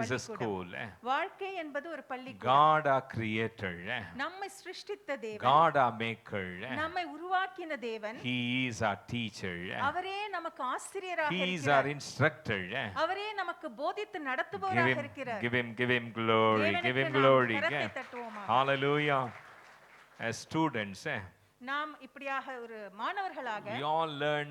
is a school. வாழ்க்கை என்பது ஒரு பள்ளிக்கூடம். God our creator. நம்மை சிருஷ்டித்த தேவன். God our maker. நம்மை உருவாக்கின தேவன். He is our teacher. அவரே நமக்கு ஆசிரியராக He is இருக்கிறார். our instructor. அவரே நமக்கு போதித்து நடத்துபவராக இருக்கிறார். Give him glory. Give him glory. கரத்தை தட்டுவோமா? Hallelujah. As students, நாம் இப்படியாக ஒரு மாணவர்களாக we all learn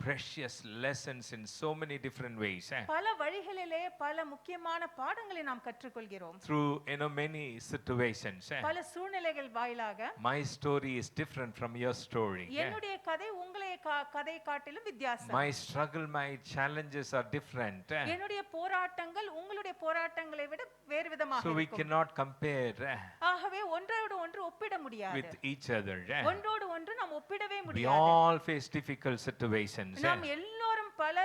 precious lessons in so many different ways. பல வழிகளிலே பல முக்கியமான பாடங்களை நாம் கற்றுக்கொள்கிறோம். Through many situations. பல சூழ்நிலைகள் வாயிலாக. My story is different from your story. என்னுடைய கதை உங்களுடைய கதை காட்டிலும் வித்தியாசம். My struggle, my challenges are different. என்னுடைய போராட்டங்கள் உங்களுடைய போராட்டங்களை விட வேறு விதமாக இருக்கும். So we cannot compare. ஆகவே ஒன்றோடு ஒன்று ஒப்பிட முடியாது. With each other. ஒன்றோடு ஒன்று நாம் ஒப்பிடவே முடியாது. We all face difficult situations. நாம் எல்லோரும் பல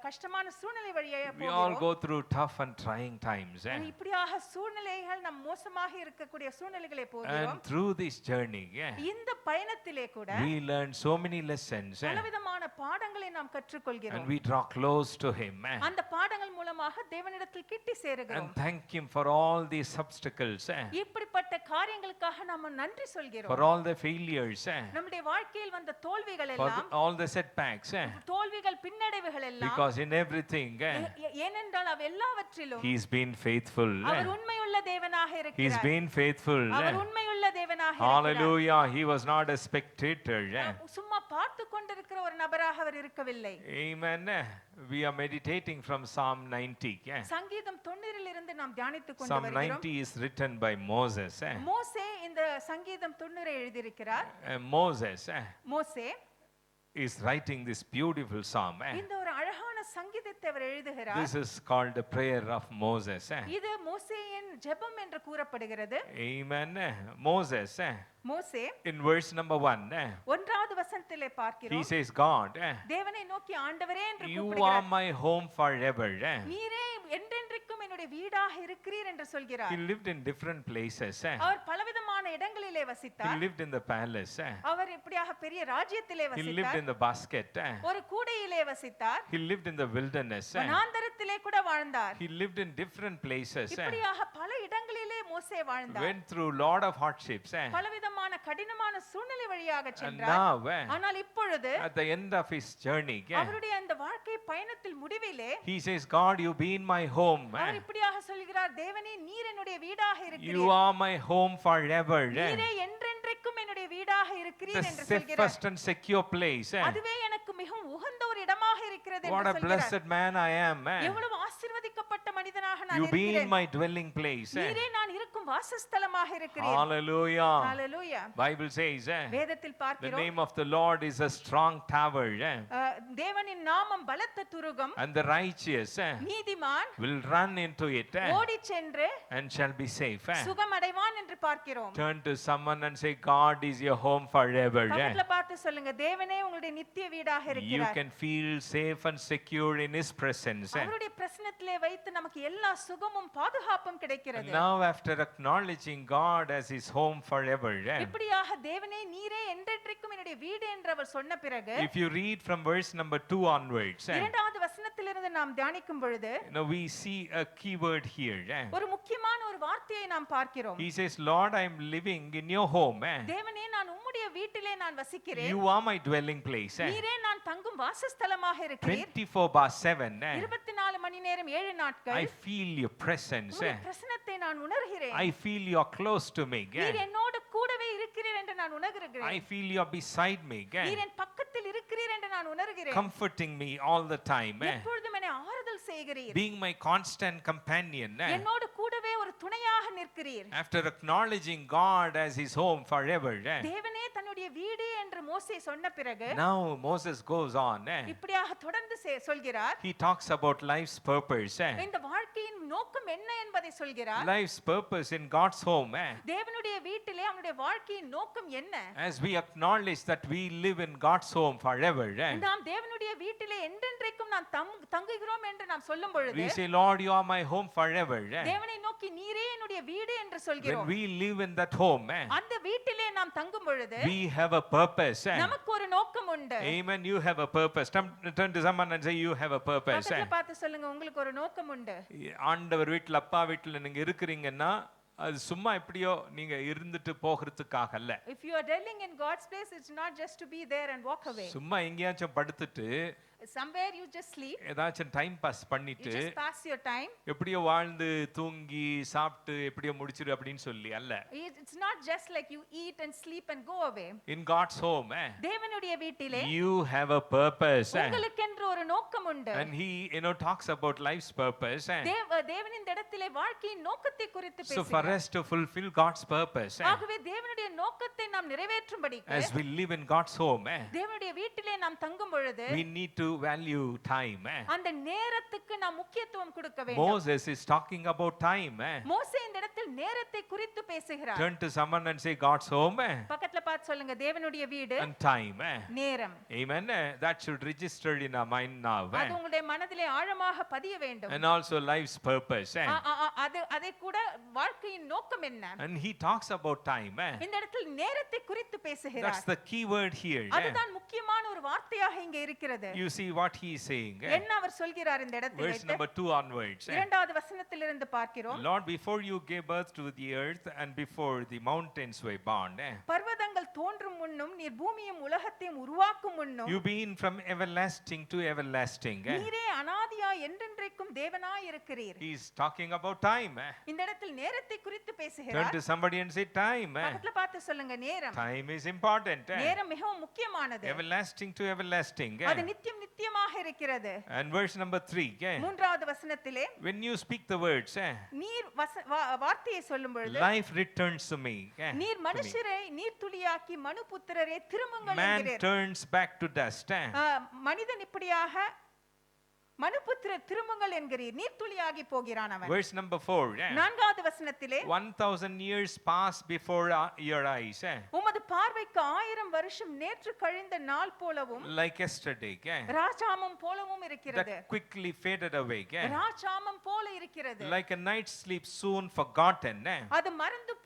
கஷ்டமான சூழ்நிலை வழியாக போகிறோம். We all go through tough and trying times. இப்படியாக சூழ்நிலைகள் நம் மோசமாக இருக்கக்கூடிய சூழ்நிலைகளை போகிறோம். And through this journey, இந்த பயணத்திலே கூட we learn so many lessons. பலவிதமான பாடங்களை நாம் கற்றுக்கொள்கிறோம். And we draw close to him. அந்த பாடங்கள் மூலமாக தேவனிடத்தில் கிட்டி சேருகிறோம். And thank him for all these obstacles. இப்படிப்பட்ட காரியங்களுக்காக நாம் நன்றி சொல்கிறோம். For all the failures. நம்முடைய வாழ்க்கையில் வந்த தோல்விகள் For எல்லாம். all the setbacks. தோல்விகள் பின்னடைவுகள் எல்லாம். Because in everything, ஏனென்றால் எல்லாவற்றிலும் he's been faithful. அவர் உண்மையுள்ள தேவனாக இருக்கிறார். He's been faithful. அவர் உண்மையுள்ள தேவனாக இருக்கிறார். Hallelujah. He was not a spectator. சும்மா பார்த்து கொண்டிருக்கிற ஒரு நபராக அவர் இருக்கவில்லை. Amen. We are meditating from Psalm 90. சங்கீதம் 90 இலிருந்து நாம் தியானித்துக் கொண்டு Psalm வருகிறோம். 90 is written by Moses. மோசே இந்த சங்கீதம் 90 எழுதியிருக்கிறார். மோசே is writing this beautiful psalm. இந்த ஒரு அழகான சங்கீதத்தை அவர் எழுதுகிறார். This is called the prayer of Moses. இது மோசேயின் ஜெபம் என்று கூறப்படுகிறது. Amen. Moses, மோசே in verse number 1, ஒன்றாவது வசனத்திலே பார்க்கிறோம். he says, God, தேவனை நோக்கி ஆண்டவரே என்று you கூப்பிடுகிறார். are my home forever. நீரே என்றென்றைக்கும் என்னுடைய வீடாக இருக்கிறீர் என்று சொல்கிறார். He lived in different places. அவர் பலவிதமான இடங்களிலே He வசித்தார். lived in the palace. அவர் இப்படியாக பெரிய ராஜ்யத்திலே He lived வசித்தார். in the basket. ஒரு கூடையிலே வசித்தார். He lived in the wilderness. வனாந்தரத்திலே கூட வாழ்ந்தார். He lived in different places. இப்படியாக பல இடங்களிலே மோசே வாழ்ந்தார். Went through lot of hardships. பலவிதமான கடினமான சூழ்நிலை வழியாக And சென்றார். now, ஆனால் இப்பொழுது at the end of his journey, அவருடைய அந்த வாழ்க்கை பயணத்தில் முடிவிலே he says, God, you be in my home. அவர் இப்படியாக சொல்கிறார், தேவனே நீர் என்னுடைய வீடாக You இருக்கிறீர். are my home forever. நீரே என்றென்றைக்கும் என்னுடைய வீடாக இருக்கிறீர் The என்று சொல்கிறார். safest and secure place. அதுவே எனக்கு மிகவும் உகந்த ஒரு இடமாக இருக்கிறது What என்று a சொல்கிறார். blessed man I am. எவ்வளவு ஆசீர்வதிக்கப்பட்ட மனிதனாக நான் You be in இருக்கிறேன். my dwelling place. நீரே நான் இருக்கும் வாசஸ்தலமாக இருக்கிறீர். Hallelujah. ஹalleluya. Bible says, வேதத்தில் the பார்க்கிறோம், name of the Lord is a strong tower. தேவனின் நாமம் பலத்த துருகம். And the righteous நீதிமான் will run into it ஓடிச் சென்று and shall be safe. சுகம் அடைவான் என்று பார்க்கிறோம். Turn to someone and say, God is your home forever. பக்கத்துல பார்த்து சொல்லுங்க, தேவனே உங்களுடைய நித்திய வீடாக You இருக்கிறார். can feel safe and secure in his presence. அவருடைய பிரசன்னத்திலே வைத்து நமக்கு எல்லா சுகமும் பாதுகாப்பும் And கிடைக்கிறது. now, after acknowledging God as his home forever, இப்படியாக தேவனே நீரே என்றென்றைக்கும் என்னுடைய வீடு என்று அவர் சொன்ன பிறகு, if you read from verse number 2 onwards, இரண்டாவது வசனத்திலிருந்து நாம் தியானிக்கும் பொழுது we see a key word here. ஒரு முக்கியமான ஒரு வார்த்தையை நாம் பார்க்கிறோம். He says, Lord, I am living in your home. தேவனே நான் உம்முடைய வீட்டிலே நான் வசிக்கிறேன். You are my dwelling place. நீரே நான் தங்கும் வாசஸ்தலமாக இருக்கிறீர். 24/7. 24 மணி நேரம் 7 நாட்கள் I feel your presence. உம்முடைய பிரசன்னத்தை நான் உணர்கிறேன். I feel you are close to me. நீர் என்னோடு கூடவே இருக்கிறீர் என்று நான் உணர்கிறேன். I feel you are beside me. நீர் என் பக்கத்தில் இருக்கிறீர் என்று நான் உணர்கிறேன். Comforting me all the time. எப்பொழுதும் என்னை ஆறுதல் செய்கிறீர். Being my constant companion. என்னோடு கூடவே ஒரு துணையாக நிற்கிறீர். After acknowledging God as his home forever, தேவனே தன்னுடைய வீடு என்று மோசே சொன்ன பிறகு now Moses goes on. இப்படியாக தொடர்ந்து சொல்கிறார். He talks about life's purpose. இந்த வாழ்க்கையின் நோக்கம் என்ன என்பதை சொல்கிறார். Life's purpose in God's home. தேவனுடைய வீட்டிலே அவனுடைய வாழ்க்கையின் நோக்கம் என்ன? As we acknowledge that we live in God's home forever, நாம் தேவனுடைய வீட்டிலே என்றென்றைக்கும் நாம் தங்குகிறோம் என்று நாம் சொல்லும் பொழுது, we say, Lord, you are my home forever. தேவனை நோக்கி நீரே என்னுடைய வீடு என்று சொல்கிறோம். When we live in that home, அந்த வீட்டிலே நாம் தங்கும் பொழுது we have a purpose. நமக்கு ஒரு நோக்கம் உண்டு. Amen. You have a purpose. Turn to someone and say, you have a purpose. பக்கத்துல பார்த்து சொல்லுங்க, உங்களுக்கு ஒரு நோக்கம் உண்டு. ஆண்டவர் வீட்டில் அப்பா வீட்டில் நீங்க இருக்கிறீங்கன்னா அது சும்மா எப்படியோ நீங்க இருந்துட்டு போகிறதுக்காக அல்ல. If you are dwelling in God's place, it's not just to be there and walk away. சும்மா எங்கேயாச்சும் படுத்துட்டு Somewhere you just sleep, ஏதாச்சும் டைம் பாஸ் you பண்ணிட்டு just pass your time. எப்படியோ வாழ்ந்து தூங்கி சாப்பிட்டு எப்படியோ முடிச்சிரு அப்படின்னு சொல்லி அல்ல. It's not just like you eat and sleep and go away. In God's home, தேவனுடைய வீட்டிலே you have a purpose. உங்களுக்கென்று ஒரு நோக்கம் உண்டு. And he talks about life's purpose. தேவன் இந்த இடத்திலே வாழ்க்கையின் நோக்கத்தை குறித்து So for பேசுகிறார். us to fulfill God's purpose, ஆகவே தேவனுடைய நோக்கத்தை நாம் நிறைவேற்றும்படிக்கு as we live in God's home, தேவனுடைய வீட்டிலே நாம் தங்கும் பொழுது we need to value time. அந்த நேரத்துக்கு நாம் முக்கியத்துவம் கொடுக்க வேண்டும். Moses is talking about time. மோசே இந்த இடத்தில் நேரத்தை குறித்து பேசுகிறார். Turn to someone and say God's home பக்கத்துல பார்த்து சொல்லுங்க தேவனுடைய வீடு and time. நேரம். Amen. That should register in our mind now. அது உங்களுடைய மனதிலே ஆழமாக பதிய வேண்டும். And also life's purpose. அதை கூட வாழ்க்கையின் நோக்கம் என்ன? And he talks about time. இந்த இடத்தில் நேரத்தை குறித்து பேசுகிறார். That's the key word here. அதுதான் முக்கியமான ஒரு வார்த்தையாக இங்கே இருக்கிறது. You see what he is saying. என்ன அவர் சொல்கிறார் இந்த இடத்தில்? Verse number 2 onwards. இரண்டாவது வசனத்திலிருந்து பார்க்கிறோம். Lord, before you gave birth to the earth and before the mountains were born, பர்வதங்கள் தோன்றும் முன்னும் நீர் பூமியும் உலகத்தையும் உருவாக்கும் முன்னும் you've been from everlasting to everlasting. நீரே அனாதியாய் என்றென்றைக்கும் தேவனாய் இருக்கிறீர். He's talking about time. இந்த இடத்தில் நேரத்தை குறித்து Turn பேசுகிறார். to somebody and say time. பக்கத்துல பார்த்து சொல்லுங்க நேரம். Time is important. நேரம் மிகவும் முக்கியமானது. Everlasting to everlasting. அது நித்தியம் நித்தியமாக இருக்கிறது. And verse number 3. மூன்றாவது வசனத்திலே When you speak the words, நீர் வார்த்தையை சொல்லும் பொழுது life returns to me. நீர் மனுஷரை நீர் துளியாக்கி மனுபுத்திரரே திரும்புங்கள் Man என்கிறீர். turns back to dust. மனிதன் இப்படியாக மனுபுத்திரர் திரும்புங்கள் என்கிறீர். நீர் துளியாகி போகிறான் அவன். Verse number 4. நான்காவது வசனத்திலே 1000 years pass before your eyes. உமது பார்வைக்கு 1000 வருஷம் நேற்று கழிந்த நாள் போலவும் Like yesterday. ராஜாமம் போலவும் இருக்கிறது. That quickly faded away. ராஜாமம் போல இருக்கிறது. Like a night sleep soon forgotten. அது மறந்து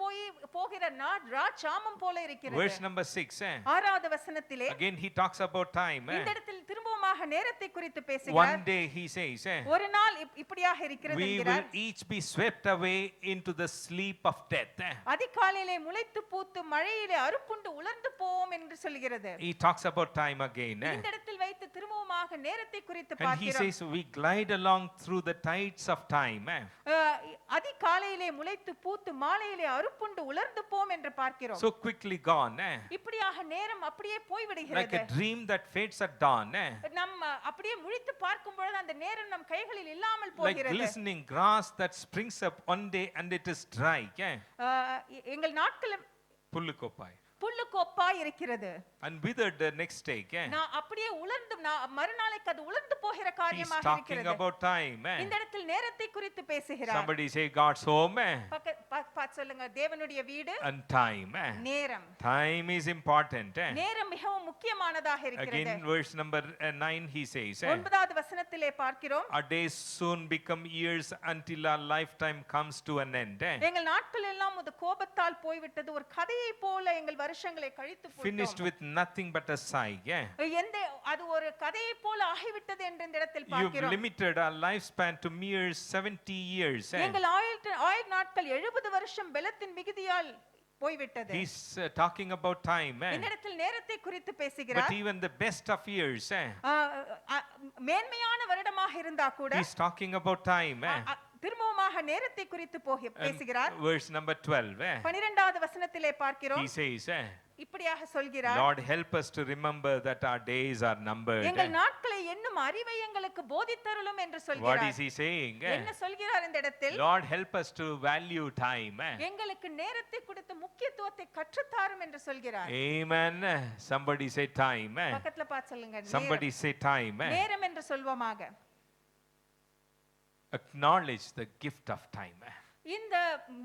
போகிற ராஜாமம் போல இருக்கிறது. Verse number 6. ஆறாவது வசனத்திலே Again he talks about time. இந்த இடத்தில் திரும்பவுமாக நேரத்தை குறித்து பேசுகிறார். One day he says, ஒரு நாள் இப்படியாக இருக்கிறது we will என்கிறார். each be swept away into the sleep of death. அதிகாலையிலே முளைத்து பூத்து மழையிலே அறுப்புண்டு உலர்ந்து போவோம் என்று சொல்கிறது. He talks about time again. இந்த இடத்தில் வைத்து திரும்பவுமாக நேரத்தை குறித்து And he பார்க்கிறோம். says we glide along through the tides of time. அதிகாலையிலே முளைத்து பூத்து மாலையிலே அறுப்புண்டு உலர்ந்து போம் என்று பார்க்கிறோம். So quickly gone. இப்படியாக நேரம் அப்படியே போய் Like விடுகிறது. a dream that fades at dawn. நம்ம அப்படியே முழித்து பார்க்கும் பொழுது அந்த நேரம் நம் கைகளில் இல்லாமல் Like போகிறது. glistening grass that springs up one day and it is dry. எங்கள் நாட்கள் புல்லுக்கொப்பாய். புல்லுக்கு ஒப்பாய் இருக்கிறது. And withered the next day. நான் அப்படியே உலர்ந்து மறுநாளைக்கு அது உலர்ந்து போகிற He's காரியமாக talking இருக்கிறது. about time. இந்த இடத்தில் நேரத்தை குறித்து பேசுகிறார். Somebody say God's home பார்த்து சொல்லுங்க தேவனுடைய வீடு and time. நேரம். Time is important. நேரம் மிகவும் முக்கியமானதாக இருக்கிறது. Again verse number 9 he says, ஒன்பதாவது வசனத்திலே பார்க்கிறோம். our days soon become years until our lifetime comes to an end. எங்கள் நாட்கள் எல்லாம் உமது கோபத்தால் போய்விட்டது. ஒரு கதையை போல எங்கள் வருஷங்களை கழித்து Finished with nothing but a sigh. அது ஒரு கதையை போல ஆகிவிட்டது என்று இந்த இடத்தில் You've பார்க்கிறோம். limited our lifespan to mere 70 years. எங்கள் ஆயுள் நாட்கள் 70 வருஷம் பலத்தின் மிகுதியால் போய்விட்டது. He's talking about time. இந்த இடத்தில் நேரத்தை குறித்து பேசுகிறார். But even the best of years. மேன்மையான வருடமாக இருந்தா கூட He's talking about time. திரும்பவுமாக நேரத்தை குறித்து பேசுகிறார். Verse number 12. 12வது வசனத்திலே பார்க்கிறோம். He says, இப்படியாக சொல்கிறார். Lord help us to remember that our days are numbered. எங்கள் நாட்களை எண்ணும் அறிவை எங்களுக்கு போதித்தருளும் என்று What சொல்கிறார். is he saying? என்ன சொல்கிறார் இந்த இடத்தில்? Lord help us to value time. எங்களுக்கு நேரத்தை கொடுத்து முக்கியத்துவத்தை கற்றுத்தாரும் என்று சொல்கிறார். Amen. Somebody say time. பக்கத்துல பார்த்து சொல்லுங்க. Somebody say time. நேரம் என்று சொல்வோமாக. Acknowledge the gift of time. இந்த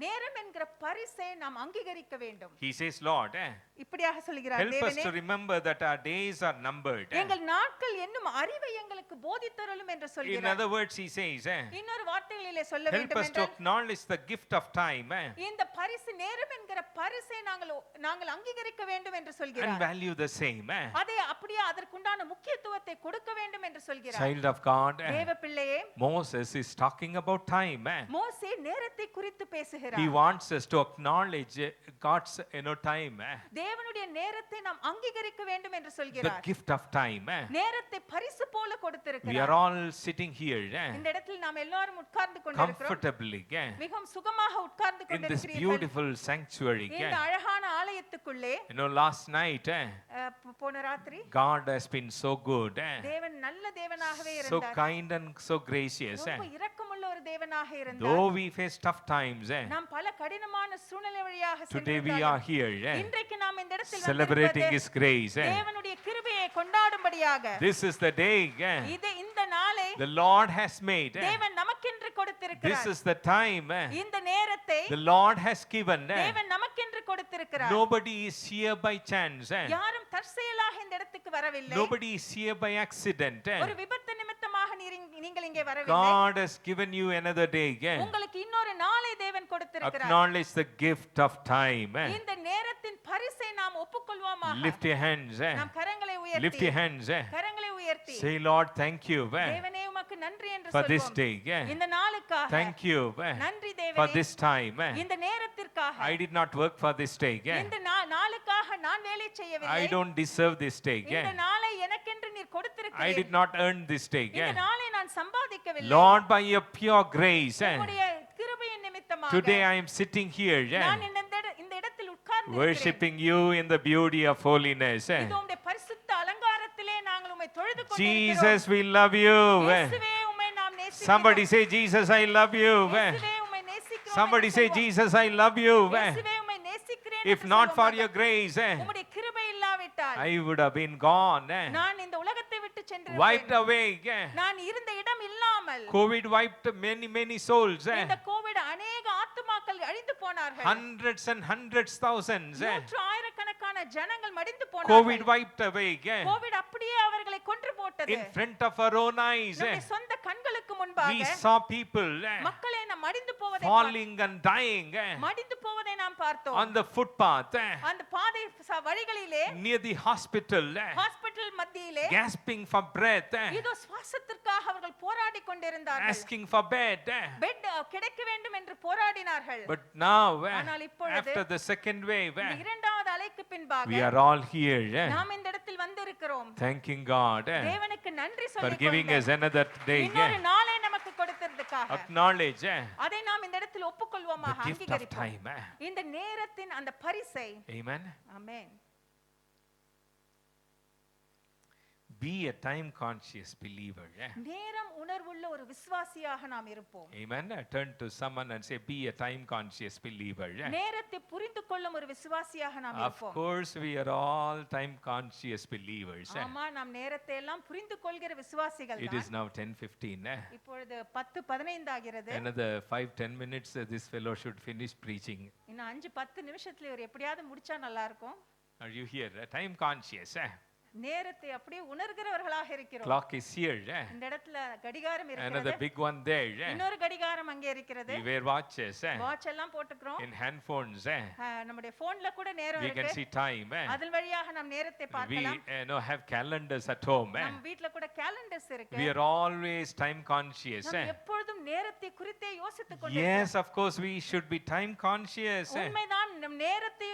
நேரம் என்கிற பரிசை நாம் அங்கீகரிக்க வேண்டும். He says, Lord, இப்படியாக சொல்கிறார், help us தேவனே to remember that our days are numbered. எங்கள் நாட்கள் என்னும் அறிவை எங்களுக்கு போதித்தருளும் என்று In சொல்கிறார். other words, he says, இன்னொரு வார்த்தைகளிலே சொல்ல help வேண்டும் us to என்றால் acknowledge the gift of time இந்த பரிசு நேரம் என்கிற பரிசை நாங்கள் அங்கீகரிக்க வேண்டும் என்று and சொல்கிறார். value the same. அதே அப்படியே அதற்குண்டான முக்கியத்துவத்தை கொடுக்க வேண்டும் என்று சொல்கிறார். Child of God, தேவ பிள்ளையே, Moses is talking about time. மோசே நேரத்தை குறித்து He பேசுகிறார். wants us to acknowledge God's time, தேவனுடைய நேரத்தை நாம் அங்கீகரிக்க வேண்டும் என்று the சொல்கிறார். gift of time. நேரத்தை பரிசு போல We are கொடுத்திருக்கிறார். all sitting here இந்த இடத்தில் நாம் எல்லாரும் உட்கார்ந்து கொண்டிருக்கிறோம். comfortably மிகவும் சுகமாக உட்கார்ந்து in this கொண்டிருக்கிறீர்கள். beautiful sanctuary. இந்த அழகான ஆலயத்துக்குள்ளே Last night போன ராத்திரி God has been so good, தேவன் நல்ல தேவனாகவே so இருந்தார். kind and so gracious. ரொம்ப இரக்கமுள்ள ஒரு தேவனாக இருந்தார். Though we face tough times, நாம் பல கடினமான சூழ்நிலை வழியாக today we are சென்றிருந்தாலும் here இன்றைக்கு நாம் இந்த இடத்தில் celebrating வந்திருப்பது His grace. தேவனுடைய கிருபையை கொண்டாடும்படியாக. This is the day இந்த நாளை the Lord has made. தேவன் நமக்கென்று This கொடுத்திருக்கிறார். is the time இந்த நேரத்தை the Lord has given. தேவன் நமக்கென்று கொடுத்திருக்கிறார். Nobody is here by chance. யாரும் தற்செயலாக இந்த இடத்துக்கு வரவில்லை. Nobody is here by accident. ஒரு விபத்து நிமித்தமாக நீங்கள் இங்கே வரவில்லை. God has given you another day. உங்களுக்கு இன்னொரு நாளை தேவன் கொடுத்திருக்கிறார். Acknowledge the gift of time. இந்த நேரத்தின் பரிசை நாம் ஒப்புக்கொள்வோமாக. Lift your hands. நாம் கரங்களை Lift உயர்த்தி your hands. கரங்களை உயர்த்தி Say, Lord, thank you தேவனே உமக்கு நன்றி என்று for this சொல்வோம். day. இந்த நாளுக்காக Thank you நன்றி for தேவனே. this time. இந்த நேரத்திற்காக I did not work for this day. இந்த நாளுக்காக நான் வேலை செய்யவில்லை. I don't deserve this day. இந்த நாளை எனக்கென்று நீர் I கொடுத்திருக்கிறீர். did not earn this day. இந்த நாளை நான் சம்பாதிக்கவில்லை. Lord, by your pure grace, உம்முடைய கிருபையின் நிமித்தமாக today I am sitting here நான் இந்த இடத்தில் உட்கார்ந்து worshiping you in the beauty of holiness. இது உம்முடைய பரிசுத்த அலங்காரத்திலே நாங்கள் உம்மை தொழுது Jesus, கொண்டிருக்கிறோம். we love you. இயேசுவே உம்மை நாம் நேசிக்கிறோம். Somebody say, Jesus, I love you. இயேசுவே உம்மை நேசிக்கிறோம். Somebody என்று say, சொல்வோம். Jesus, I love you. இயேசுவே உம்மை நேசிக்கிறேன் If என்று not for சொல்வோம். your grace, உம்முடைய கிருபை இல்லாவிட்டால் I would have been gone, நான் இந்த உலகத்தை விட்டு wiped சென்றிருப்பேன். away. நான் இருந்த இடம் இல்லாமல் COVID wiped many souls. இந்த கோவிட் அநேக ஆத்துமாக்கள் அழிந்து போனார்கள். Hundreds and hundreds, thousands. நூற்றாயிரக்கணக்கான ஜனங்கள் மடிந்து COVID போனார்கள். wiped away கோவிட் அப்படியே அவர்களை கொன்று போட்டது. in front of our own eyes. நம்முடைய சொந்த கண்களுக்கு We முன்பாக saw people மக்களே நாம் மடிந்து போவதை falling and dying மடிந்து போவதை நாம் பார்த்தோம். on the footpath அந்த பாதை வழிகளிலே near the hospital, ஹாஸ்பிடல் மத்தியிலே gasping for breath, இதோ சுவாசத்திற்காக அவர்கள் போராடி கொண்டிருந்தார்கள். asking for bed. பெட் கிடைக்க வேண்டும் என்று போராடினார்கள். But now, ஆனால் இப்பொழுது after the second wave, இந்த இரண்டாவது அலைக்கு பின்பாக we are all here நாம் இந்த இடத்தில் வந்திருக்கிறோம். thanking God தேவனுக்கு நன்றி for சொல்லிக் giving us கொண்டு another day. இன்னொரு நாளை நமக்கு கொடுத்ததற்காக Acknowledge அதை நாம் இந்த இடத்தில் the ஒப்புக்கொள்வோமாக, gift of அங்கீகரிப்போம். time. இந்த நேரத்தின் அந்த பரிசை. Amen. Amen. Be a time conscious believer. நேரம் உணர்வுள்ள ஒரு விசுவாசியாக நாம் இருப்போம். Amen. Turn to someone and say, be a time conscious believer. நேரத்தை புரிந்து கொள்ளும் ஒரு விசுவாசியாக நாம் Of இருப்போம். course, we are all time conscious believers. ஆமா, நாம் நேரத்தை எல்லாம் புரிந்து கொள்கிற விசுவாசிகள் It is தான். now 10:15. இப்பொழுது 10:15 ஆகிறது. Another 5-10 minutes, this fellow should finish preaching. இன்னும் 5-10 நிமிஷத்துல இவர் எப்படியாவது முடிச்சா நல்லா இருக்கும். Are you here? Time conscious. நேரத்தை அப்படியே உணர்கிறவர்களாக இருக்கிறோம். Clock is here. இந்த இடத்துல கடிகாரம் Another இருக்கிறது. big one there. இன்னொரு கடிகாரம் அங்கே இருக்கிறது. We wear watches. வாட்ச் எல்லாம் போட்டுக்கிறோம். In handphones, நம்முடைய போன்ல கூட நேரம் we can இருக்கு. see time. அதன் வழியாக நாம் நேரத்தை We பார்க்கலாம். have calendars at home. நம்ம வீட்ல கூட கேலண்டர்ஸ் இருக்கு. We are always time conscious. நாம் எப்பொழுதும் நேரத்தை குறித்தே யோசித்துக் கொண்டிருக்கிறோம். Yes, of course, we should be time conscious. உண்மைதான், நம் நேரத்தை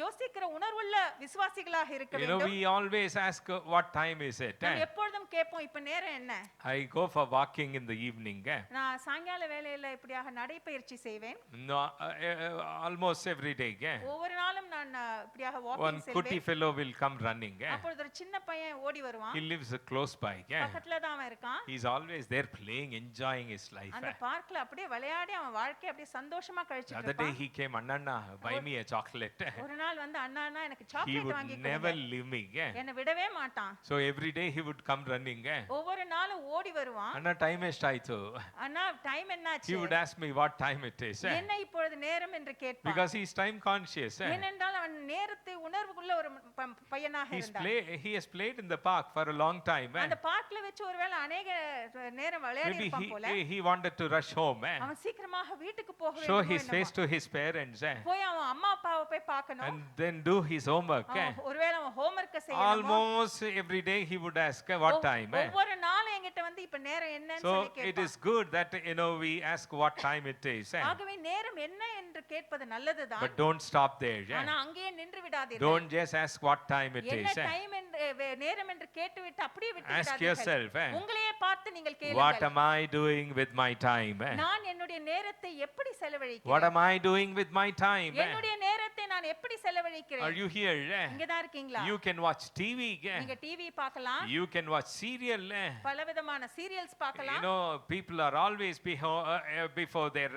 யோசிக்கிற உணர்வுள்ள விசுவாசிகளாக இருக்க வேண்டும். We always ask, what time is it? நாம் எப்பொழுதும் கேட்போம், இப்ப நேரம் என்ன? I go for walking in the evening. நான் சாயங்கால வேளையில இப்படியாக நடைபயிற்சி செய்வேன். No, almost every day. ஒவ்வொரு நாளும் நான் இப்படியாக one வாக்கிங் kutti செல்வேன். fellow will come running. அப்பொழுது ஒரு சின்ன பையன் ஓடி வருவான். He lives close by. பக்கத்துல தான் அவன் இருக்கான். He's always there playing, enjoying his life. அந்த பார்க்ல அப்படியே விளையாடி அவன் வாழ்க்கை அப்படியே சந்தோஷமா The கழிச்சிட்டு other day இருப்பான். he came, Anna, buy me a chocolate. ஒரு நாள் வந்து அண்ணா எனக்கு He சாக்லேட் would வாங்கி never கொடுங்க. leave me. என்னை விடவே மாட்டான். So every day he would come running. ஒவ்வொரு நாளும் ஓடி வருவான். Anna, time eshtaithu. அண்ணா டைம் என்னாச்சு? He would ask me what time it is. என்ன இப்பொழுது நேரம் என்று கேட்பான். Because he is time conscious. ஏனென்றால் அவன் நேரத்தை உணர்வுக்குள்ள ஒரு பையனாக இருந்தான். He has played in the park for a long time. அந்த பார்க்ல வச்சு ஒருவேளை அநேக நேரம் விளையாடி Maybe இருப்பான் போல. he wanted to rush home. அவன் சீக்கிரமாக வீட்டுக்கு போக Show வேண்டும் his face to his parents. போய் அவன் அம்மா அப்பாவை போய் பார்க்கணும். And then do his homework. ஒருவேளை அவன் ஹோம்வொர்க் செய்யணும். Almost every day he would ask what time. ஒவ்வொரு நாளும் என்கிட்ட வந்து இப்ப நேரம் என்னன்னு So சொல்லி it கேட்பான். is good that we ask what time it is. ஆகவே நேரம் என்ன என்று கேட்பது நல்லதுதான். But don't stop there. ஆனா அங்கேயே நின்று விடாதீர்கள். Don't just ask what time it என்ன is. டைம் என்று நேரம் என்று கேட்டுவிட்டு அப்படியே விட்டு Ask விடாதீர்கள். yourself. உங்களையே பார்த்து நீங்கள் What கேளுங்கள். am I doing with my time? நான் என்னுடைய நேரத்தை எப்படி What செலவழிக்கிறேன்? am I doing with my time? என்னுடைய நேரத்தை நான் எப்படி Are செலவழிக்கிறேன்? you here? இங்க தான் இருக்கீங்களா? You can watch TV. நீங்க டிவி பார்க்கலாம். You can watch serial. பலவிதமான சீரியல்ஸ் பார்க்கலாம். People are always before their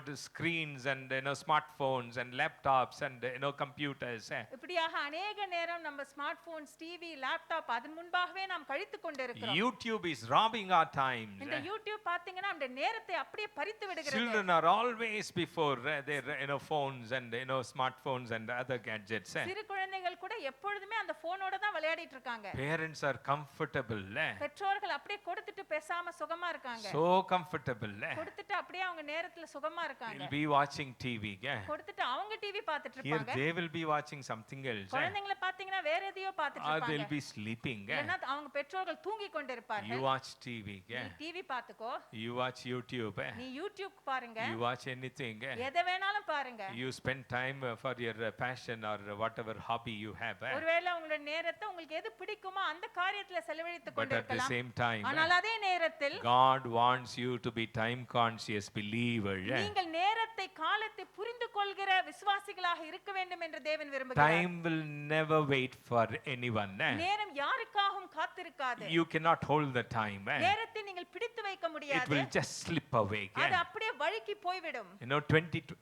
the screens and smartphones and laptops and computers. இப்படியாக அநேக நேரம் நம்ம ஸ்மார்ட் போன்ஸ், டிவி, லேப்டாப் அதன் முன்பாகவே நாம் கழித்துக் கொண்டிருக்கிறோம். YouTube is robbing our time. இந்த யூடியூப் பாத்தீங்கன்னா அந்த நேரத்தை அப்படியே பறித்து விடுகிறது. Children are always before their phones and smartphones and other gadgets. சிறு குழந்தைகள் கூட எப்பொழுதுமே அந்த போனோட தான் விளையாடிட்டு இருக்காங்க. Parents are comfortable. பெற்றோர்கள் அப்படியே கொடுத்துட்டு பேசாம சுகமா இருக்காங்க. So comfortable. கொடுத்துட்டு அப்படியே அவங்க நேரத்துல சுகமா இருக்காங்க. They'll be watching TV. கொடுத்துட்டு அவங்க டிவி பார்த்துட்டு Here இருப்பாங்க. they will be watching something else. குழந்தைகளை பாத்தீங்கன்னா வேற எதையோ பார்த்துட்டு Or they'll இருப்பாங்க. be sleeping. இல்லனா அவங்க பெற்றோர்கள் தூங்கி You கொண்டிருப்பார்கள். watch TV. நீ டிவி பாத்துக்கோ. You watch YouTube. நீ யூடியூப் பாருங்க. You watch anything. எதை வேணாலும் பாருங்க. You spend time for your passion or whatever hobby you have. ஒருவேளை உங்களுடைய நேரத்தை உங்களுக்கு எது பிடிக்குமோ அந்த காரியத்துல செலவழித்துக் But at the கொண்டிருக்கலாம். same time, ஆனால் அதே நேரத்தில் God wants you to be time conscious believer. நீங்கள் நேரத்தை, காலத்தை புரிந்து கொள்கிற விசுவாசிகளாக இருக்க வேண்டும் என்று தேவன் விரும்புகிறார். Time will never wait for anyone. நேரம் யாருக்காகவும் காத்திருக்காது. You cannot hold the time. நேரத்தை நீங்கள் பிடித்து வைக்க It முடியாது. will just slip away. அது அப்படியே வழுக்கி போய்விடும். 22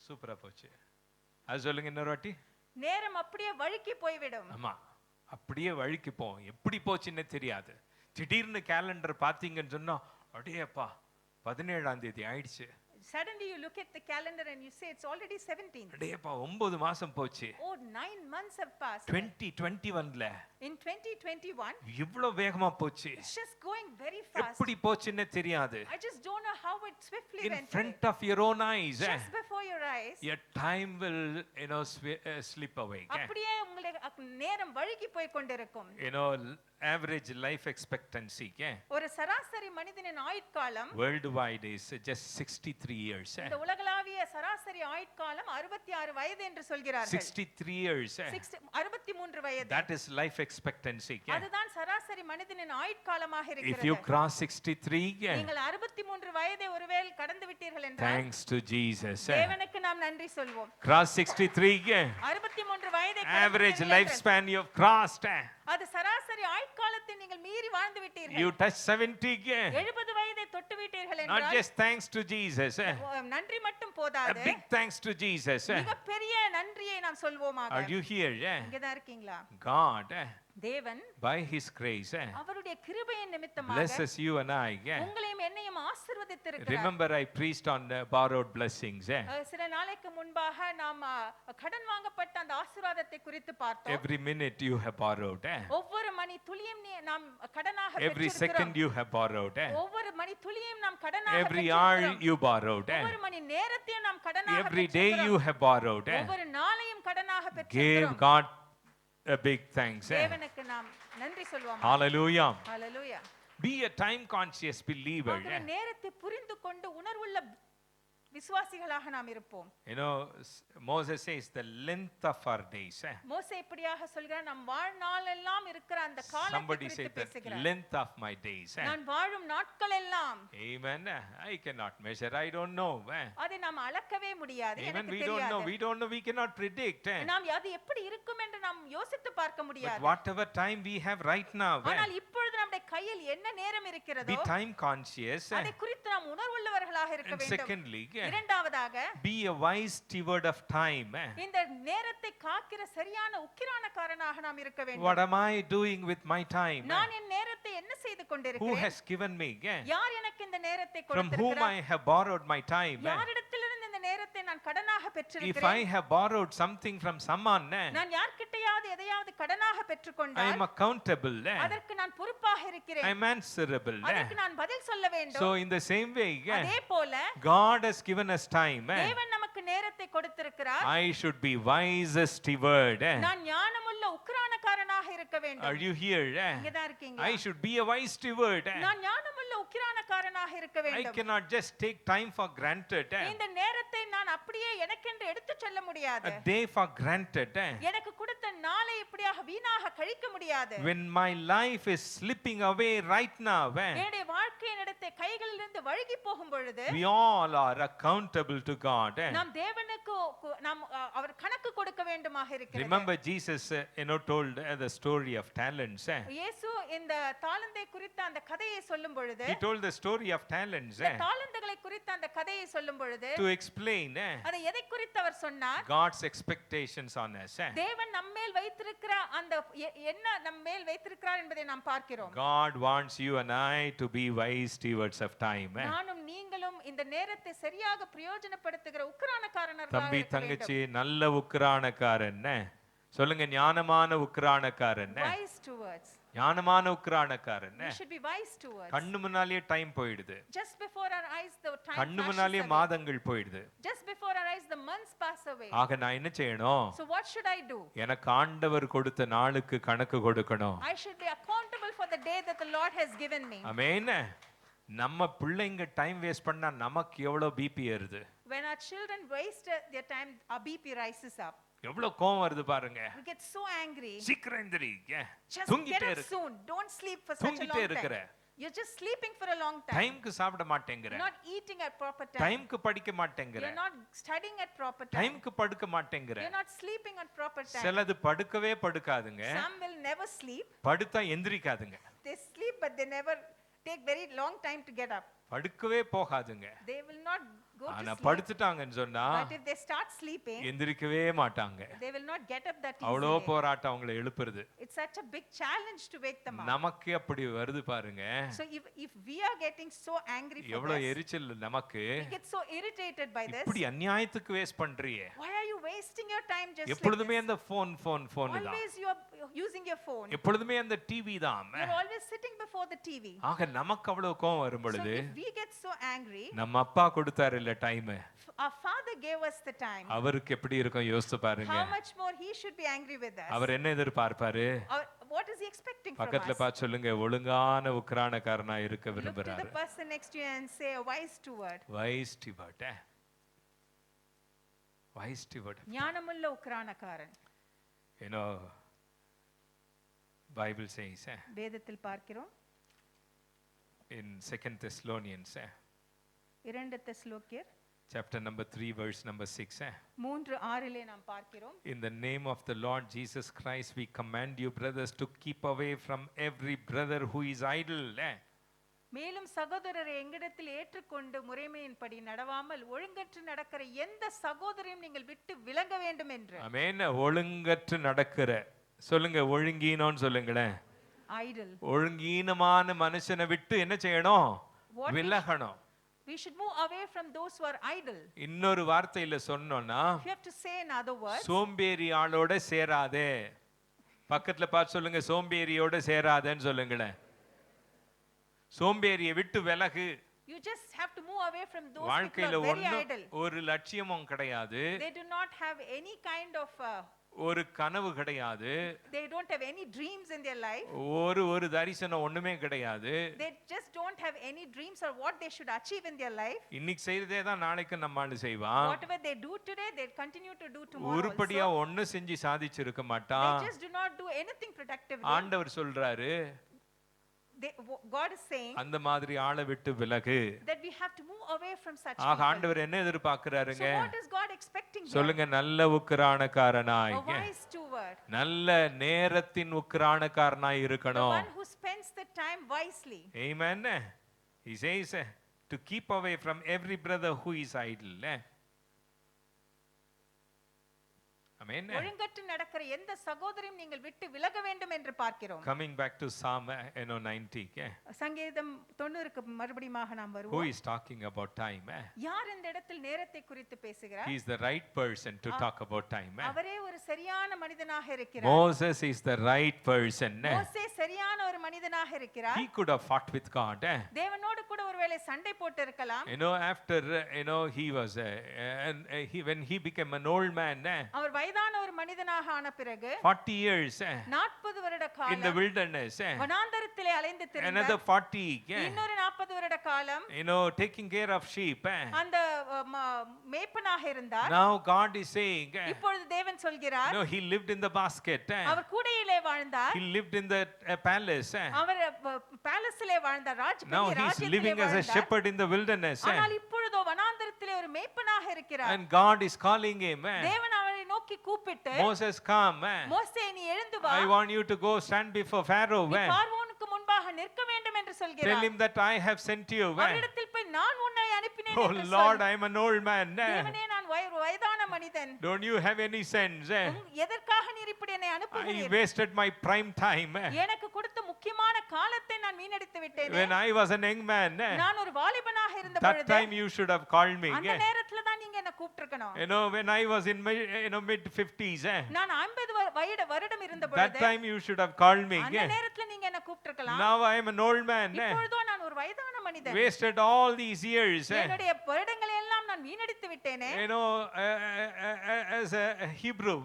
சூப்பரா போச்சு. அது சொல்லுங்க இன்னொரு வாட்டி. நேரம் அப்படியே வழுக்கி போய்விடும். ஆமா, அப்படியே வழுக்கி போகும். எப்படி போச்சுன்னே தெரியாது. திடீர்னு கேலண்டர் பாத்தீங்கன்னு சொன்னா அடேப்பா 17ஆம் தேதி ஆயிடுச்சு. Suddenly you look at the calendar and you say it's already 17th. அடேப்பா 9 மாசம் போச்சு. Oh, 9 months have passed. 2021ல In 2021 இவ்ளோ வேகமா போச்சு. it's just going very fast. எப்படி போச்சுன்னே தெரியாது. I just don't know how it swiftly In went. front of your own eyes, Just before your eyes. your time will slip away. அப்படியே உங்களுடைய நேரம் வழுக்கி போய் கொண்டிருக்கும். Average life expectancy ஒரு சராசரி மனிதனின் ஆயுட்காலம் worldwide is just 63 years. இந்த உலகளாவிய சராசரி ஆயுட்காலம் 66 வயது என்று சொல்கிறார்கள். 63 years. 63 வயது. That is life expectancy. அதுதான் சராசரி மனிதனின் ஆயுட்காலமாக If இருக்கிறது. you cross 63, நீங்கள் 63 வயதை ஒருவேளை கடந்து விட்டீர்கள் என்றால் thanks to Jesus. தேவனுக்கு நாம் நன்றி சொல்வோம். Cross 63, 63 வயதை average lifespan you have crossed. அது சராசரி ஆயுட்காலத்தை நீங்கள் மீறி வாழ்ந்து விட்டீர்கள். You touch 70. 70 வயதை தொட்டு விட்டீர்கள் Not என்றால் just thanks to Jesus. நன்றி மட்டும் A போதாது. big thanks to Jesus. மிகப்பெரிய நன்றியை நாம் சொல்வோமாக. Are you here? இங்க தான் இருக்கீங்களா? God, தேவன் by His grace, அவருடைய கிருபையின் நிமித்தமாக blesses you and I. உங்களையும் என்னையும் ஆசீர்வதித்திருக்கிறார். Remember, I preached on borrowed blessings. சில நாளைக்கு முன்பாக நாம் கடன் வாங்கப்பட்ட அந்த ஆசீர்வாதத்தை குறித்து பார்த்தோம். Every minute you have borrowed. ஒவ்வொரு மணி துளியும் நாம் கடனாக Every பெற்றிருக்கிறோம். second you have borrowed. ஒவ்வொரு மணி துளியும் நாம் கடனாக Every hour பெற்றிருக்கிறோம். you borrowed. ஒவ்வொரு மணி நேரத்தையும் நாம் கடனாக Every day you பெற்றிருக்கிறோம். have borrowed. ஒவ்வொரு நாளையும் கடனாக Give பெற்றிருக்கிறோம். God a big thanks. தேவனுக்கு நாம் நன்றி சொல்வோம். Hallelujah. Hallelujah. Be a time conscious believer. நேரத்தை புரிந்து கொண்டு உணர்வுள்ள விசுவாசிகளாக நாம் இருப்போம். You know, Moses says the length of our days. மோசே இப்படியாக சொல்கிறார், நம் வாழ்நாள் எல்லாம் இருக்கிற அந்த காலத்தை Somebody குறித்து said the பேசுகிறார். length of my days. நான் வாழும் நாட்கள் எல்லாம். Amen. I cannot measure. I don't know. அதை நாம் அளக்கவே முடியாது. Amen. எனக்கு We don't know. தெரியாது. We don't know. We cannot predict. நாம் அது எப்படி இருக்கும் என்று நாம் யோசித்து பார்க்க But முடியாது. whatever time we have right now, ஆனால் இப்பொழுது நம்முடைய கையில் என்ன நேரம் be இருக்கிறதோ time conscious. அதை குறித்து நாம் உணர்வுள்ளவர்களாக இருக்க And வேண்டும். secondly, இரண்டாவதாக, be a wise steward of time. இந்த நேரத்தை காக்கிற சரியான உக்கிரானக்காரனாக நாம் இருக்க வேண்டும். What am I doing with my time? நான் என் நேரத்தை என்ன செய்து Who கொண்டிருக்கிறேன்? has given me? யார் எனக்கு இந்த நேரத்தை From whom கொடுத்திருக்கிறார்? I have borrowed my time? யாரிடத்திலிருந்து இந்த நேரத்தை நான் கடனாக If பெற்றிருக்கிறேன்? I have borrowed something from someone, நான் யார்கிட்டயாவது எதையாவது கடனாக I பெற்றுக்கொண்டால் am accountable. அதற்கு நான் பொறுப்பாக I இருக்கிறேன். am answerable. அதற்கு நான் பதில் சொல்ல வேண்டும். So in the same way, அதே போல God has given us time. தேவன் நமக்கு நேரத்தை கொடுத்திருக்கிறார். I should be wise steward. நான் ஞானமுள்ள உக்கிரானக்காரனாக இருக்க Are வேண்டும். you here? இங்கதான் இருக்கீங்க. I should be a wise steward. நான் ஞானமுள்ள உக்கிரானக்காரனாக இருக்க I வேண்டும். cannot just take time for granted. இந்த நேரத்தை நான் அப்படியே எனக்கென்று எடுத்துச் செல்ல முடியாது. A day for granted. எனக்கு கொடுத்த நாளை இப்படியாக வீணாக கழிக்க முடியாது. When my life is slipping away right now, என்னுடைய வாழ்க்கை என்னிடத்தை கைகளிலிருந்து வழுகி போகும் பொழுது we all are accountable to God. நாம் தேவனுக்கு நாம் அவர் கணக்கு கொடுக்க வேண்டுமாக இருக்கிறது. Remember Jesus told the story of talents. இயேசு இந்த தாளந்தை குறித்த அந்த கதையை சொல்லும் பொழுது He told the story of talents இந்த தாளந்துகளை குறித்த அந்த கதையை சொல்லும் பொழுது to explain அதை எதை குறித்து அவர் சொன்னார்? God's expectations on us. தேவன் நம்மேல் வைத்திருக்கிற அந்த என்ன நம்மேல் வைத்திருக்கிறார் என்பதை நாம் பார்க்கிறோம். God wants you and I to be wise stewards of time. நானும் நீங்களும் இந்த நேரத்தை சரியாக பிரயோஜனப்படுத்துகிற உக்கிரானக்காரர்களாக தம்பி இருக்க வேண்டும். தங்கச்சி நல்ல உக்கிரானக்காரன் சொல்லுங்க, ஞானமான உக்கிரானக்காரன். Wise stewards. ஞானமான உக்கிரானக்காரன். We should be wise stewards. கண்ணு முன்னாலே டைம் போயிடுது. Just before our eyes the time கண்ணு flashes முன்னாலே away. மாதங்கள் போயிடுது. Just before our eyes the months pass away. ஆக நான் என்ன செய்யணும்? So what should I do? எனக்கு ஆண்டவர் கொடுத்த நாளுக்கு கணக்கு கொடுக்கணும். I should be accountable for the day that the Lord has given me. ஆமென். நம்ம பிள்ளைங்க டைம் வேஸ்ட் பண்ணா நமக்கு எவ்வளவு பிபி ஏறுது. When our children waste their time, our BP rises up. எவ்வளவு கோவம் வருது பாருங்க. We get so angry. சீக்கிரம் எந்திரி. Just get தூங்கிட்டே up இரு. soon. Don't sleep for such a தூங்கிட்டே long இருக்கற. time. You're just sleeping for a long time. டைம்க்கு சாப்பிட மாட்டேங்கற. You're not eating at proper time. டைம்க்கு படிக்க மாட்டேங்கற. You're not studying at proper time. டைம்க்கு படுக்க மாட்டேங்கற. You're not sleeping at proper time. சிலது படுக்கவே படுக்காதுங்க. Some will never sleep. படுத்தா எந்திரிக்காதுங்க. They sleep but they never take very long time to get up. படுக்கவே போகாதுங்க. They will not go to ஆனா sleep. படுத்துட்டாங்கன்னு சொன்னா But if they start sleeping, எந்திரிக்கவே மாட்டாங்க. they will not get up that அவ்வளோ easily. போராட்டம் அவங்களை எழுப்புறது. It's such a big challenge to wake them up. நமக்கு அப்படி வருது பாருங்க. So if we are getting so angry for எவ்வளவு this, எரிச்சல் நமக்கு. we get so irritated by this. இப்படி அநியாயத்துக்கு waste பண்றியே. Why are you wasting your time just like எப்பொழுதுமே this? அந்த போன் தான். Always you are using your phone. எப்பொழுதுமே அந்த டிவி தான். You're always sitting before the TV. ஆக நமக்கு அவ்வளவு கோவம் வரும் So பொழுது if we get so angry, நம்ம அப்பா கொடுத்தாரு இல்ல time, our father gave us the time. அவருக்கு எப்படி இருக்கும் யோசிச்சு பாருங்க. How much more he should be angry with us? அவர் என்ன எதிர்பார்ப்பாரு? What is he expecting from பக்கத்துல us? பார்த்து சொல்லுங்க, ஒழுங்கான உக்கிரானக்காரனா இருக்க Look to the விரும்புறாரு. person next to you and say a wise steward. Wise steward. Wise steward. ஞானமுள்ள உக்கிரானக்காரன். You know, Bible says வேதத்தில் பார்க்கிறோம். in 2 Thessalonians இரண்டு தெசலோனிக்கேயர் chapter number 3 verse number 6. 3:6 நாம் பார்க்கிறோம். In the name of the Lord Jesus Christ we command you brothers to keep away from every brother who is idle. மேலும் சகோதரரை எங்களிடத்தில் ஏற்றுக்கொண்டு முறைமையின்படி நடவாமல் ஒழுங்கற்று நடக்கிற எந்த சகோதரையும் நீங்கள் விட்டு விலக வேண்டும் என்று. ஆமென். ஒழுங்கற்று நடக்கிற சொல்லுங்க, ஒழுங்கீனம்னு சொல்லுங்களேன். Idle. ஒழுங்கீனமான மனுஷனை விட்டு என்ன செய்யணும்? What விலகணும். We should move away from those who are idle. இன்னொரு வார்த்தையில சொன்னோம்னா, You have to say in other words, சோம்பேறி ஆளோட சேராதே. பக்கத்துல பார்த்து சொல்லுங்க, சோம்பேறியோட சேராதேன்னு சொல்லுங்களேன். சோம்பேறியை விட்டு விலகு. You just have to move away from those people வாழ்க்கையில who are very ஒண்ணும் idle. ஒரு லட்சியமும் கிடையாது, They do not have any kind of ஒரு கனவு கிடையாது, they don't have any dreams in their life. ஒரு தரிசனம் ஒண்ணுமே கிடையாது. They just don't have any dreams or what they should achieve in their life. இன்னைக்கு செய்யறதே தான் நாளைக்கு நம்ம ஆளு செய்வான். Whatever they do today, they continue to do tomorrow உருப்படியா also. ஒண்ணு செஞ்சு சாதிச்சிருக்க They மாட்டான். just do not do anything productively. ஆண்டவர் சொல்றாரு, God is saying அந்த மாதிரி ஆளை விட்டு விலகு. that we have to move away from such ஆக people. ஆண்டவர் என்ன எதிர்பார்க்கறாருங்க? So what is God expecting here? சொல்லுங்க, நல்ல உக்கிரானக்காரனாய், A wise steward, நல்ல நேரத்தின் உக்கிரானக்காரனாய் the இருக்கணும். one who spends the time wisely. Amen. He says to keep away from every brother who is idle. Amen. ஒழுங்கற்று நடக்கிற எந்த சகோதரையும் நீங்கள் விட்டு விலக வேண்டும் என்று பார்க்கிறோம். Coming back to Psalm 90. சங்கீதம் 90க்கு மறுபடியுமாக நாம் Who வருவோம். is talking about time? யார் இந்த இடத்தில் நேரத்தை குறித்து பேசுகிறார்? He is the right person to talk about time. அவரே ஒரு சரியான மனிதனாக இருக்கிறார். Moses is the right person. மோசே சரியான ஒரு மனிதனாக இருக்கிறார். He could have fought with God. தேவனோடு கூட ஒருவேளை சண்டை போட்டு இருக்கலாம். After he was when he became an old man, அவர் வயதான ஒரு மனிதனாக ஆன பிறகு 40 years 40 வருட in the காலம் wilderness, வனாந்தரத்திலே அலைந்து another திரிந்தார். 40, இன்னொரு 40 வருட காலம் taking care of sheep. அந்த மேய்ப்பனாக இருந்தார். Now God is saying, இப்பொழுது தேவன் சொல்கிறார், he lived in the basket. அவர் கூடையிலே வாழ்ந்தார். He lived in the palace. அவர் பேலஸிலே வாழ்ந்தார். Now ராஜ்யத்திலே he is living as a வாழ்ந்தார். shepherd in the wilderness. ஆனால் இப்பொழுதோ வனாந்தரத்திலே ஒரு மேய்ப்பனாக இருக்கிறார். And God is calling him. தேவன் அவரை நோக்கி கூப்பிட்டு, Moses, come. மோசே நீ எழுந்து வா, I want you to go stand before Pharaoh. நீ பார்வோனுக்கு முன்பாக நிற்க வேண்டும் என்று Tell சொல்கிறார். him that I have sent you. அவரிடத்தில் போய் நான் உன்னை அனுப்பினேன் Oh என்று Lord, சொல். I am an old man. தேவனே நான் வயதான மனிதன். Don't you have any sense? எதற்காக நீர் இப்படி என்னை I அனுப்புகிறீர்? wasted my prime time. எனக்கு கொடுத்த முக்கியமான காலத்தை நான் வீணடித்து விட்டேனே. When I was an young man, நான் ஒரு வாலிபனாக இருந்த that பொழுது time you should have called me. அந்த நேரத்துல தான் நீங்க என்ன கூப்பிட்டிருக்கணும். When I was in my mid 50s, நான் 50 வருடம் இருந்த that பொழுது time you should have called me. அந்த நேரத்துல நீங்க என்ன கூப்பிட்டிருக்கலாம். Now I am an old man. இப்பொழுதோ நான் ஒரு வயதான மனிதன். Wasted all these years. என்னுடைய வருடங்களை எல்லாம் நான் வீணடித்து விட்டேனே. As a Hebrew,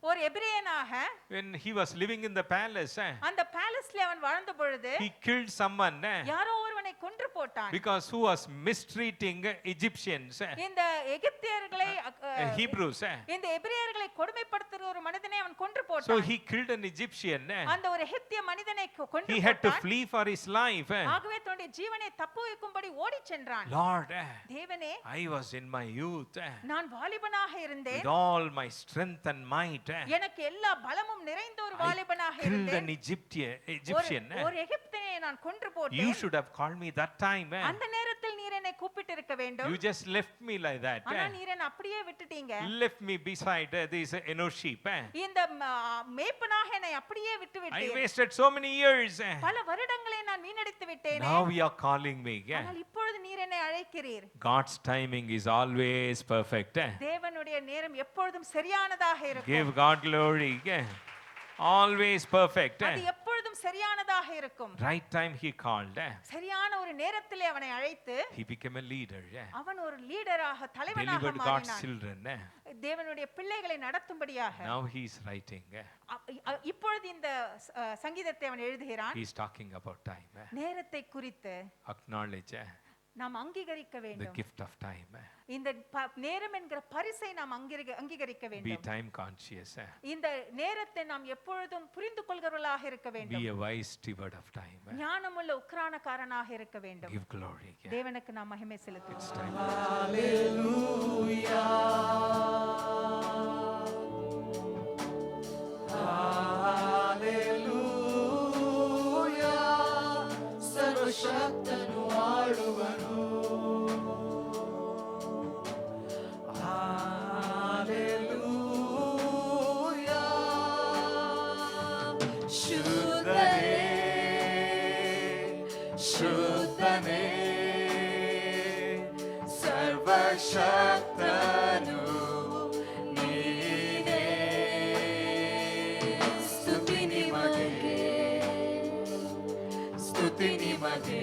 ஒரு எபிரேயனாக when he was living in the palace, அந்த பேலஸ்ல அவன் வாழ்ந்த பொழுது he killed someone யாரோ ஒருவனை கொன்று போட்டான். because who was mistreating Egyptians, இந்த எகிப்தியர்களை Hebrews. இந்த எபிரேயர்களை கொடுமைப்படுத்துற ஒரு மனிதனை அவன் கொன்று So போட்டான். he killed an Egyptian. அந்த ஒரு எகிப்திய மனிதனை கொன்று He had to போட்டான். flee for his life. ஆகவே தன்னுடைய ஜீவனை தப்புவிக்கும்படி ஓடிச் சென்றான். Lord, தேவனே, I was in my youth நான் வாலிபனாக இருந்தேன். with all my strength and might. எனக்கு எல்லா பலமும் நிறைந்த ஒரு I வாலிபனாக killed இருந்தேன். an Egyptian. ஒரு எகிப்தியனை நான் கொன்று You போட்டேன். should have called me that time. அந்த நேரத்தில் நீர் என்னை கூப்பிட்டு இருக்க வேண்டும். You just left me like that. ஆனா நீர் என்னை அப்படியே விட்டுட்டீங்க. Left me beside these sheep. இந்த மேய்ப்பனாக என்னை அப்படியே விட்டு I விட்டீர். wasted so many years. பல வருடங்களை நான் வீணடித்து விட்டேனே. Now you are calling me. ஆனால் இப்பொழுது நீர் என்னை அழைக்கிறீர். God's timing is always perfect. தேவனுடைய நேரம் எப்பொழுதும் சரியானதாக இருக்கும். Give God glory. Always perfect. அது எப்பொழுதும் சரியானதாக இருக்கும். Right time he called. சரியான ஒரு நேரத்திலே அவனை அழைத்து He became a leader. அவன் ஒரு லீடராக தலைவனாக Delivered God's மாறினான். children. தேவனுடைய பிள்ளைகளை நடத்தும்படியாக. Now he is writing. இப்பொழுது இந்த சங்கீதத்தை அவன் எழுதுகிறான். He is talking about time. நேரத்தை குறித்து Acknowledge நாம் அங்கீகரிக்க the வேண்டும். gift of time. இந்த நேரம் என்கிற பரிசை நாம் அங்கீகரிக்க Be வேண்டும். time conscious. இந்த நேரத்தை நாம் எப்பொழுதும் புரிந்து கொள்கிறவர்களாக இருக்க Be வேண்டும். a wise steward of time. ஞானமுள்ள உக்கிரானக்காரனாக இருக்க வேண்டும். Give glory. தேவனுக்கு நாம் மகிமை செலுத்துவோம். It's time. ಸರ್ವಶಕ್ತನು ಆಳುವನು. ಹಾಲೆಲೂಯಾ. ಶುದ್ಧನೇ, ಶುದ್ಧನೇ, ಸರ್ವಶಕ್ತನು ನೀನೇ. ಸ್ತುತಿ ನಿಮಗೆ, ಸ್ತುತಿ ನಿಮಗೆ.